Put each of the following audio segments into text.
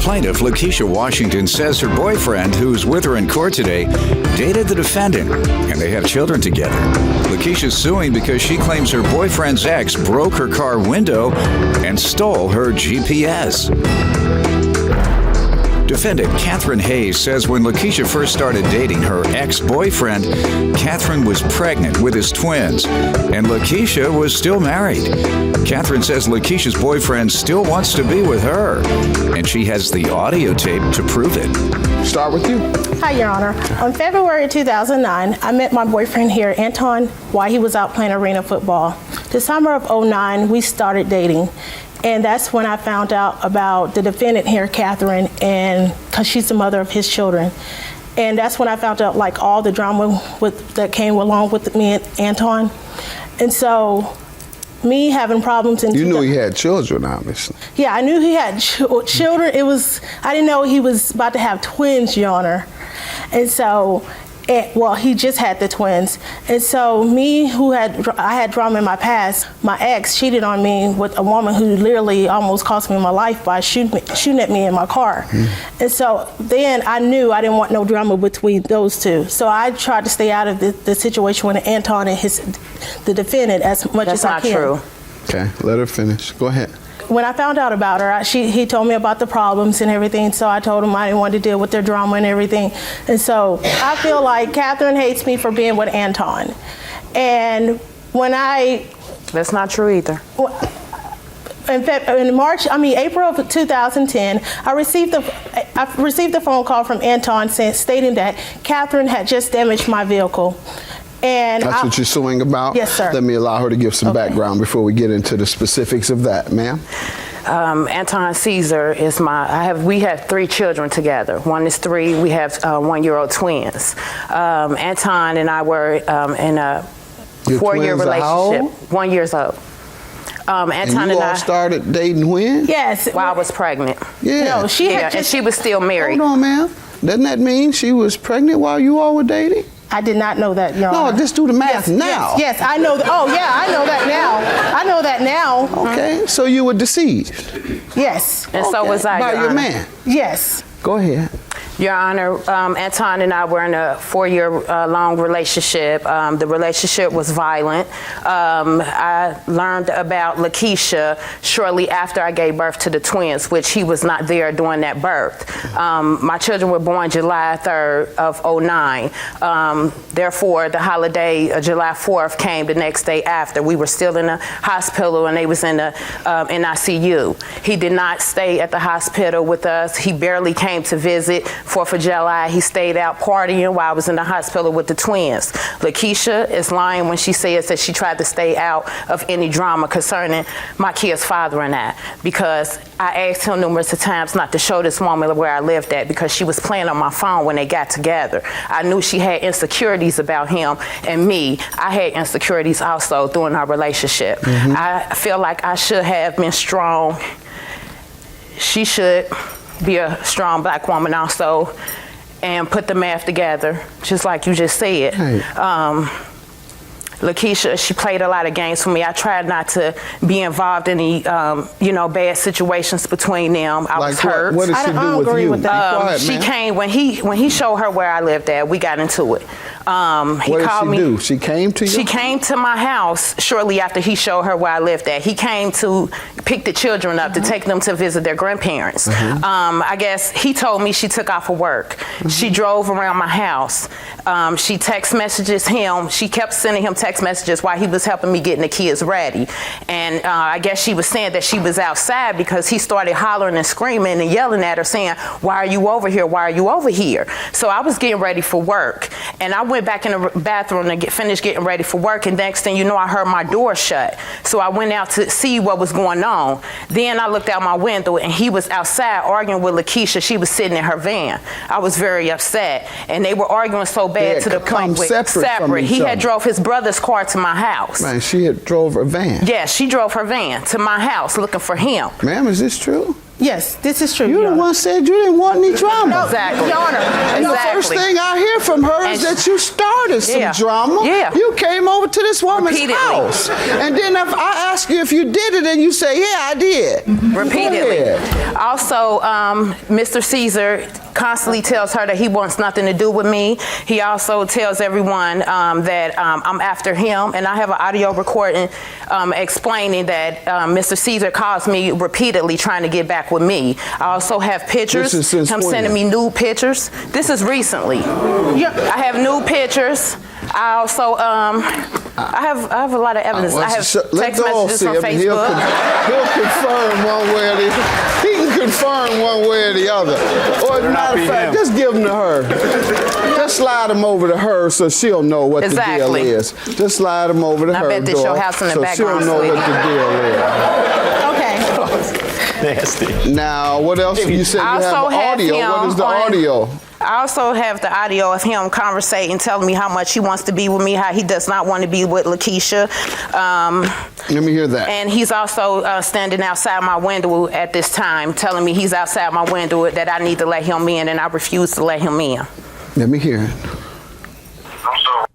Plaintiff Lakeisha Washington says her boyfriend, who's with her in court today, dated the defendant, and they have children together. Lakeisha's suing because she claims her boyfriend's ex broke her car window and stole her GPS. Defendant Catherine Hayes says when Lakeisha first started dating her ex-boyfriend, Catherine was pregnant with his twins, and Lakeisha was still married. Catherine says Lakeisha's boyfriend still wants to be with her, and she has the audio tape to prove it. Start with you. Hi, Your Honor. On February 2009, I met my boyfriend here, Anton, while he was out playing arena football. The summer of 2009, we started dating. And that's when I found out about the defendant here, Catherine, and because she's the mother of his children. And that's when I found out like all the drama that came along with me and Anton. And so me having problems in... You knew he had children, obviously. Yeah, I knew he had children. I didn't know he was about to have twins, Your Honor. And so... well, he just had the twins. And so I had drama in my past. My ex cheated on me with a woman who literally almost cost me my life by shooting at me in my car. And so then I knew I didn't want no drama between those two. So I tried to stay out of the situation with Anton and the defendant as much as I can. That's not true. Okay, let her finish. Go ahead. When I found out about her, he told me about the problems and everything, so I told him I didn't want to deal with their drama and everything. And so I feel like Catherine hates me for being with Anton. And when That's not true either. In April of 2010, I received a phone call from Anton stating that Catherine had just damaged my vehicle. And that's what you're suing about? Yes, sir. Let me allow her to give some background before we get into the specifics of that, ma'am. Anton Caesar is we have 3 children together. One is 3, we have 1-year-old twins. Anton and I were in a 4-year relationship. How old? 1 year old. Anton and you all started dating when? Yes. While I was pregnant. Yeah. No, and she was still married. Hold on, ma'am. Doesn't that mean she was pregnant while you all were dating? I did not know that, Your Honor. No, just do the math now. Yes, I know. Oh, yeah, I know that now. I know that now. Okay, so you were deceived. Yes. And so was I, by Your your Honor. man. Yes. Go ahead. Your Honor, Anton and I were in a 4-year long relationship. The relationship was violent. I learned about Lakeisha shortly after I gave birth to the twins, which he was not there during that birth. My children were born July 3rd of 2009. Therefore, the holiday, July 4th, came the next day after. We were still in the hospital and they was in the NICU. He did not stay at the hospital with us. He barely came to visit. 4th of July, he stayed out partying while I was in the hospital with the twins. Lakeisha is lying when she says that she tried to stay out of any drama concerning my kid's father and I, because I asked him numerous times not to show this woman where I lived at because she was playing on my phone when they got together. I knew she had insecurities about him and me. I had insecurities also during our relationship. I feel like I should have been strong. She should be a strong black woman also and put the math together, just like you just said. Lakeisha, she played a lot of games for me. I tried not to be involved in any, bad situations between them. I was hurt. What did she do with you? Be quiet, she man. came when he showed her where I lived at. We got into it. What did she do? She came to you? She came to my house shortly after he showed her where I lived at. He came to pick the children up to take them to visit their grandparents. I guess he told me she took off of work. She drove around my house. She text messages him. She kept sending him text messages while he was helping me getting the kids ready. And I guess she was saying that she was outside because he started hollering and screaming and yelling at her saying, "Why are you over here? Why are you over here?" So I was getting ready for work. And I went back in the bathroom to finish getting ready for work. And next thing you know, I heard my door shut. So I went out to see what was going on. Then I looked out my window and he was outside arguing with Lakeisha. She was sitting in her van. I was very upset. And they were arguing so bad to the point where separate. He had drove his brother's car to my house. Man, she had drove her van. Yes, she drove her van to my house looking for him. Ma'am, is this true? Yes, this is true. You the one said you didn't want any drama. Exactly. Your Honor. And the first thing I hear from her is that you started started some drama. Yeah. You came over to this woman's Repeatedly. house. And then if I ask you if you did it, and you say, yeah, I did. Repeatedly. Go ahead. Also, Mr. Caesar constantly tells her that he wants nothing to do with me. He also tells everyone that I'm after him, and I have an audio recording explaining that Mr. Caesar calls me repeatedly trying to get back with me. I also have pictures, This is since him when? sending me nude pictures. This is recently. I have nude pictures. I also I have a lot of evidence. I have text messages from Facebook. He'll confirm one way or the other. He can confirm one way or the other. Or as a matter of fact, just give him to her. Just slide him over to her so she'll know what the deal is. Just slide him over to her. I bet this your house in the so background, she'll know sweetie. what the deal is. Okay. Nasty. Now, what else? You said you I have also have audio. him What is the on- audio? I also have the audio of him conversating, telling me how much he wants to be with me, how he does not want to be with Lakeisha. Let me hear that. And he's also standing outside my window at this time, telling me he's outside my window, that I need to let him in, and I refuse to let him in. Let me hear it. I'm so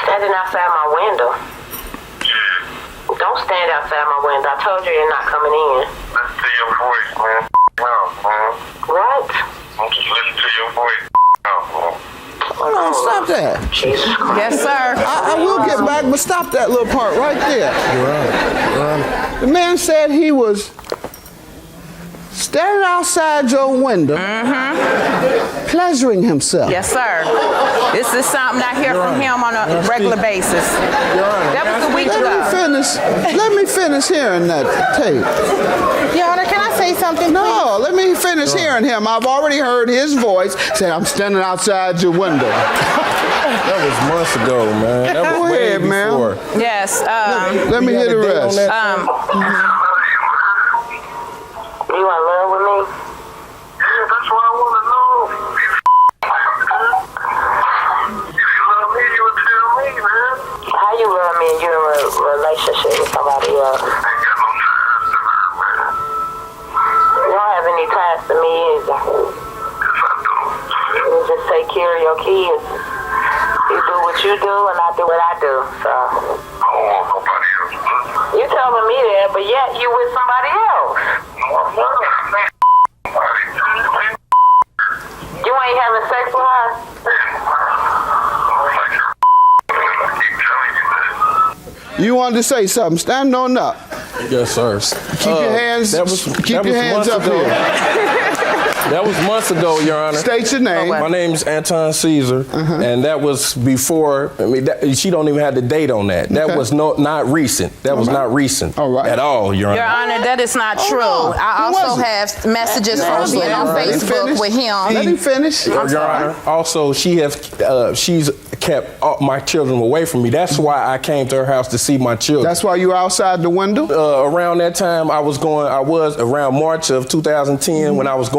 Standing outside my window. Don't stand outside my window. I told you you're not coming in. listen to your voice, man. No, man. What? I'm just listening to your voice. No, man. Hold on, stop that. Jesus Christ. Yes, sir. I will get back, but stop that little part right there. You're The man said he was standing outside your window, pleasuring himself. Yes, sir. This is something I hear from him on a regular basis. That was a week ago. Let me finish hearing that tape. Your Honor, can I say something? No, let me finish hearing him. I've already heard his voice say, I'm standing outside your window. That was months ago, man. That was Go way ahead, ma'am. before. Yes. Let me hear the Date on rest. that? You in love with me? Yeah, that's what I want to know. If you love me, you would tell me, man. How you love me and you're in a relationship with somebody else? I ain't got no time to lie, man. You don't have any ties to me either. Yes, I do. You just take care of your kids. You do what you do and I do what I do. So I don't want nobody else, man. you telling me that, but yet you with somebody else. No, I'm not. Man, nobody. You ain't having sex with her? I keep telling you that. You wanted to say something. Stand on up. Yes, sir. Keep your hands, keep your hands months up ago. here. That was months ago, Your Honor. State your name. My name's Anton Caesar, and that was before. I mean, she don't even have the date on that. That Okay. was not recent. That was not recent All right. at all, Your Honor. Your Honor, that is not true. on. I Who also was it? have messages from Also, being on let him Facebook finish. with him. Let him finish. Your Honor, also she's kept all my children away from me. That's why I came to her house to see my children. That's why you were outside the window? Around that time, I was around March of 2010 when I was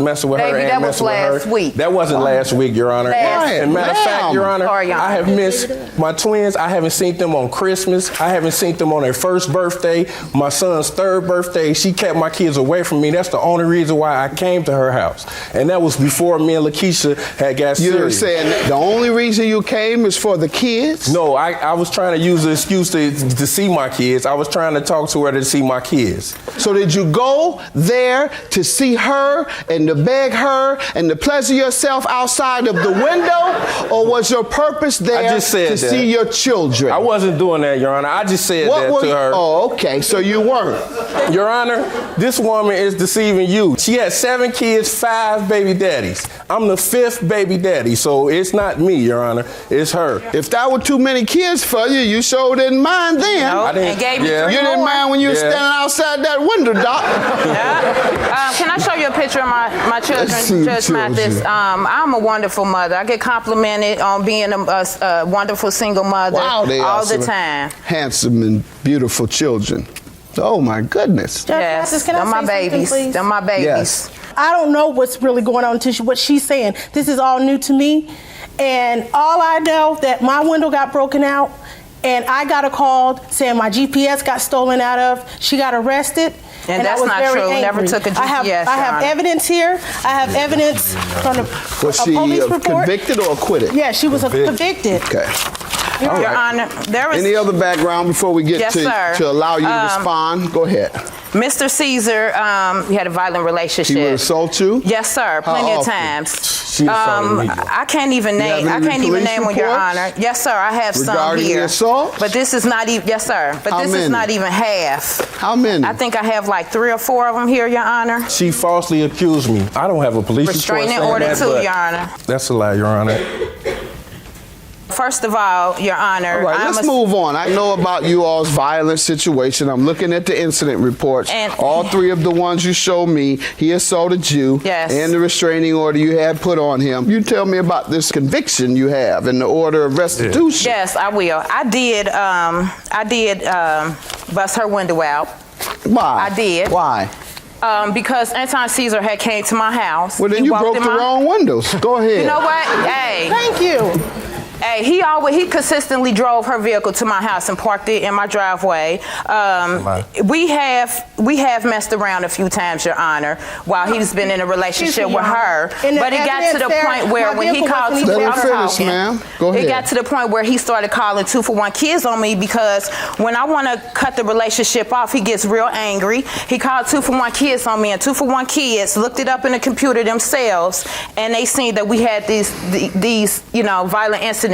messing with her Baby, and that was messing with her. last week. That wasn't last week, Your Honor. Last And matter of fact, Your Honor, Sorry, Your Honor. I have missed my twins. I haven't seen them on Christmas. I haven't seen them on their first birthday, my son's third birthday. She kept my kids away from me. That's the only reason why I came to her house. And that was before me and Lakeisha had got You're serious. saying the only reason you came is for the kids? No, I was trying to use the excuse to see my kids. I was trying to talk to her to see my kids. So did you go there to see her and to beg her and to pleasure yourself outside of the window? Or was your purpose there just said to that. see your children? I wasn't doing that, Your Honor. I just said that to her. Oh, okay, so you weren't. Your Honor, this woman is deceiving you. She had 7 kids, 5 baby daddies. I'm the 5th baby daddy, so it's not me, Your Honor. It's her. If that were too many kids for you, you sure didn't mind then. No, I didn't- and gave me yeah. 3 You didn't more. mind when you were Yeah. standing outside that window, Doc. Can I show you a picture of my children, Let's see Judge children. Mathis? I'm a wonderful mother. I get complimented on being a wonderful single mother Wow, they are all the some time. handsome and beautiful children. Oh my goodness. Judge Yes, Mathis, can I they're my say something, babies. please? They're my babies. Yes. I don't know what's really going on to what she's saying. This is all new to me. And all I know that my window got broken out and I got a call saying my GPS got stolen out of. She got arrested. And that's I was not very true. angry. Never took a GPS, I have Your Honor. evidence here. I have evidence from the Was she police report. convicted or acquitted? Yeah, she was convicted. Okay. Your All Your right. Honor, there was Any other background before we get Yes, sir. to allow you to respond? Go ahead. Mr. Caesar. He had a violent relationship. He would assault you? Yes, sir. Plenty of often? times. She assaulted me. I can't even You have name. I any can't even police name on Your reports? Honor. Yes, sir. I have some Regarding the here. assault? But this is not even. Yes, sir. But How this many? is not even half. How many? I think I have like 3 or 4 of them here, Your Honor. She falsely accused me. I don't have a police Restraining report saying order that, too, but Your Honor. That's a lie, Your Honor. First of all, Your Honor, All right, let's move on. I know about you all's violent situation. I'm looking at the incident reports. And- all 3 of the ones you showed me, he assaulted you. Yes. And the restraining order you had put on him. You tell me about this conviction you have and the order of restitution. Yes, I will. I did bust her window out. Why? I did. Why? Because Anton Caesar had came to my house. Well, then He you walked broke in the my- wrong windows. Go ahead. You know what? Hey. Thank you. Hey, he consistently drove her vehicle to my house and parked it in my driveway. We have messed around a few times, Your Honor, while he's been in a relationship with her. But it got to the point where when he called Let him finish, ma'am. Go ahead. It got to the point where he started calling 2-for-1 kids on me because when I want to cut the relationship off, he gets real angry. He called 2-for-1 kids on me, and 2-for-1 kids looked it up in the computer themselves, and they seen that we had these violent incidents.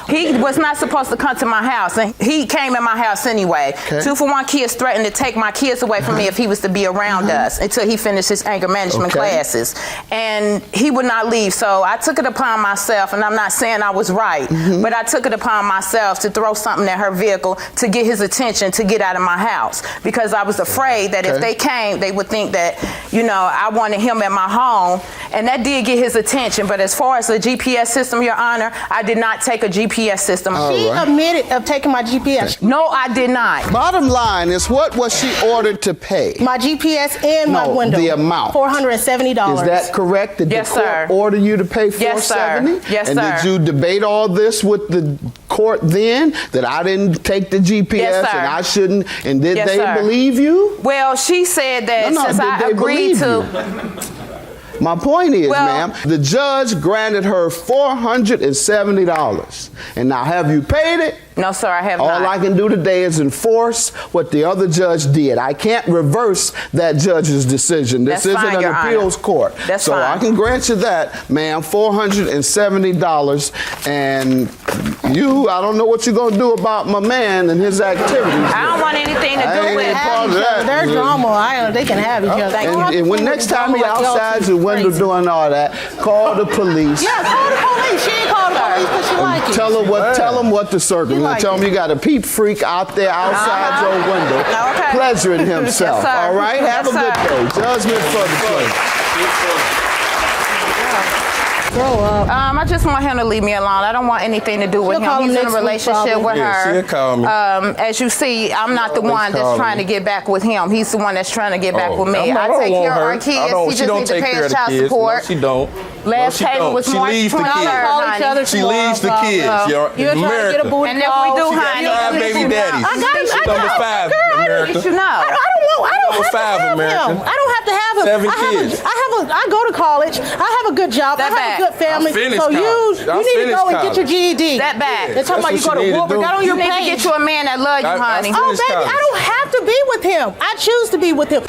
He was not supposed to come to my house, and he came in my house anyway. Okay. 2-for-1 kids threatened to take my kids away from me if he was to be around us until he finished his anger management classes. And he would not leave. So I took it upon myself, and I'm not saying I was right, but I took it upon myself to throw something at her vehicle to get his attention to get out of my house, because I was afraid that if they came, they would think that, I wanted him at my home, and that did get his attention. But as far as the GPS system, Your Honor, I did not take a GPS system. She admitted of taking my GPS. No, I did not. Bottom line is, what was she ordered to pay? My GPS and my No, window. the amount. $470. Is that correct? Did Yes, the court sir. order you to pay $470? Yes, sir. Yes, and sir. did you debate all this with the court then, that I didn't take the GPS Yes, sir. and I shouldn't? And did Yes, they sir. believe you? Well, she said that No, since did I they agreed believe to. My point is, Well- ma'am, the judge granted her $470. And now, have you paid it? No, sir, I have All not. I can do today is enforce what the other judge did. I can't reverse that judge's decision. This That's isn't fine, an Your appeals Honor. court. That's so fine. I can grant you that, ma'am, $470. And I don't know what you're going to do about my man and his activities. I don't want anything to I do ain't with even it. part of that. Their drama, they can have each other. And when next time he outside your window doing all that, call the police. Yeah, call the police. She ain't called the police because she like it. Tell them what the circumstance. like Tell them you got a peep freak out there outside your window, Okay. pleasuring himself. Yes, sir. All right, have Yes, a good sir. day. Judgment for the case. Grow up. I just want him to leave me alone. I don't want anything to do with She'll call him. him He's in a next week, relationship probably. with Yeah, her. she'll call me. As you see, I'm not the one call that's me. trying to get back with him. He's the one that's trying to get back with me. I I don't take want care of her. our kids. He She just don't needs to take pay care of his the child kids. support. No, she don't. Last no, she payment don't. was She March leaves the 23rd, kids. Call each honey. other She tomorrow, leaves the blah, kids. blah. You're You're trying to get a America. booty And if we call. do, She got honey, 5 baby daddies. I got him. She's number 5, America. You should know. I don't Number have 5, to have America. him. I don't have to have him. 7 kids. I go to college. I have a good job. Step I have back. a good family. I finished So college. you I need to finished go and get college. your GED. Step back. They're talking about you That's go what to she need war, to but do. got on You your need to page. get you a man that loves you, I honey. Oh, finished baby, college. I don't have to be with him. I choose to be with him.